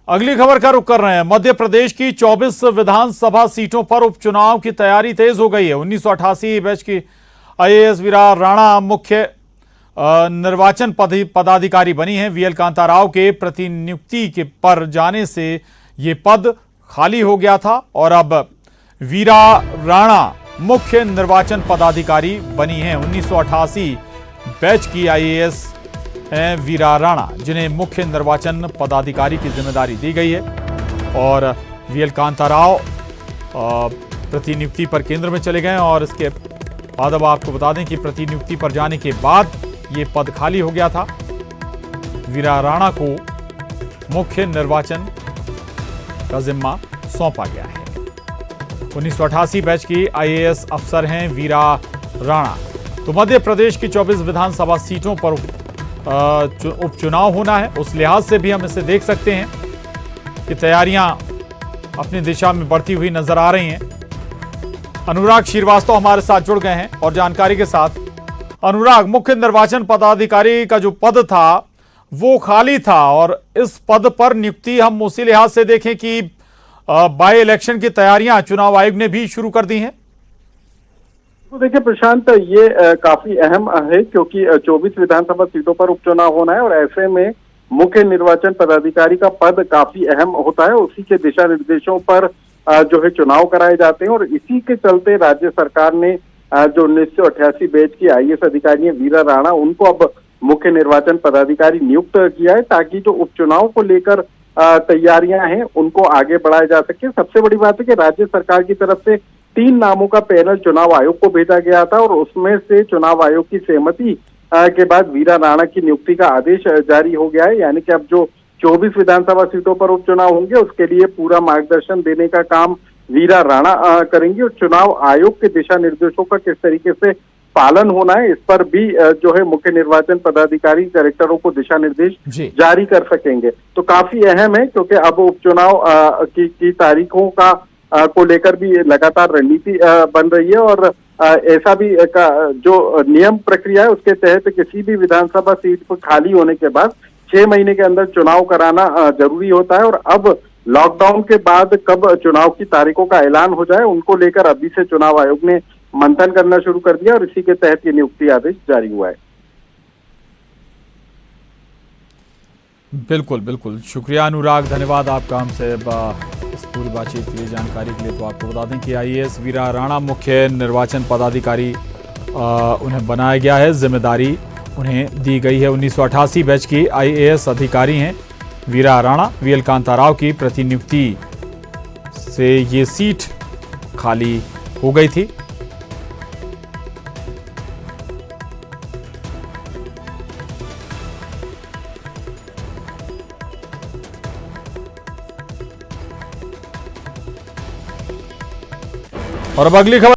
अगली खबर का रुख कर रहे हैं। मध्य प्रदेश की 24 विधानसभा सीटों पर उपचुनाव की तैयारी तेज हो गई है। 1988 बैच की आईएएस वीरा राणा मुख्य निर्वाचन पदाधिकारी बनी हैं। वीएल कांता राव के प्रतिनियुक्ति के पर जाने से ये पद खाली हो गया था और अब वीरा राणा मुख्य निर्वाचन पदाधिकारी बनी हैं। 1988 बैच की आईएएस हैं वीरा राणा, जिन्हें मुख्य निर्वाचन पदाधिकारी की जिम्मेदारी दी गई है। और वीएल कांता राव प्रतिनियुक्ति पर केंद्र में चले गए और इसके बाद अब आपको बता दें कि प्रतिनियुक्ति पर जाने के बाद ये पद खाली हो गया था। वीरा राणा को मुख्य निर्वाचन का जिम्मा सौंपा गया है। 1988 बैच की आईएएस अफसर हैं वीरा राणा। तो मध्य प्रदेश की 24 विधानसभा सीटों पर उपचुनाव होना है। उस लिहाज से भी हम इसे देख सकते हैं कि तैयारियां अपनी दिशा में बढ़ती हुई नजर आ रही हैं। अनुराग श्रीवास्तव हमारे साथ जुड़ गए हैं और जानकारी के साथ। अनुराग, मुख्य निर्वाचन पदाधिकारी का जो पद था वो खाली था और इस पद पर नियुक्ति हम उसी लिहाज से देखें कि बाय इलेक्शन की तैयारियां चुनाव आयोग ने भी शुरू कर दी हैं। तो देखिए प्रशांत, ये काफी अहम है क्योंकि 24 विधानसभा सीटों पर उपचुनाव होना है और ऐसे में मुख्य निर्वाचन पदाधिकारी का पद काफी अहम होता है। उसी के दिशा निर्देशों पर जो है चुनाव कराए जाते हैं और इसी के चलते राज्य सरकार ने जो 1988 बैच की आईएएस अधिकारी है वीरा राणा, उनको अब मुख्य निर्वाचन पदाधिकारी नियुक्त किया है ताकि जो उपचुनाव को लेकर तैयारियां हैं उनको आगे बढ़ाया जा सके। सबसे बड़ी बात है कि राज्य सरकार की तरफ से 3 नामों का पैनल चुनाव आयोग को भेजा गया था और उसमें से चुनाव आयोग की सहमति के बाद वीरा राणा की नियुक्ति का आदेश जारी हो गया है। यानी कि अब जो 24 विधानसभा सीटों पर उपचुनाव होंगे उसके लिए पूरा मार्गदर्शन देने का काम वीरा राणा करेंगे और चुनाव आयोग के दिशा निर्देशों का किस तरीके से पालन होना है इस पर भी जो है मुख्य निर्वाचन पदाधिकारी डायरेक्टरों को दिशा निर्देश जारी कर सकेंगे। तो काफी अहम है क्योंकि अब उपचुनाव की तारीखों का को लेकर भी लगातार रणनीति बन रही है और ऐसा भी जो नियम प्रक्रिया है उसके तहत किसी भी विधानसभा सीट पर खाली होने के बाद 6 महीने के अंदर चुनाव कराना जरूरी होता है। और अब लॉकडाउन के बाद कब चुनाव की तारीखों का ऐलान हो जाए उनको लेकर अभी से चुनाव आयोग ने मंथन करना शुरू कर दिया और इसी के तहत ये नियुक्ति आदेश जारी हुआ है। बिल्कुल बिल्कुल, शुक्रिया अनुराग, धन्यवाद आपका हमसे इस पूरी बातचीत के लिए, जानकारी के लिए। तो आपको बता दें कि आईएएस वीरा राणा मुख्य निर्वाचन पदाधिकारी उन्हें बनाया गया है, जिम्मेदारी उन्हें दी गई है। 1988 बैच की आईएएस अधिकारी हैं वीरा राणा। वीएल कांता राव की प्रतिनियुक्ति से ये सीट खाली हो गई थी। और अब अगली खबर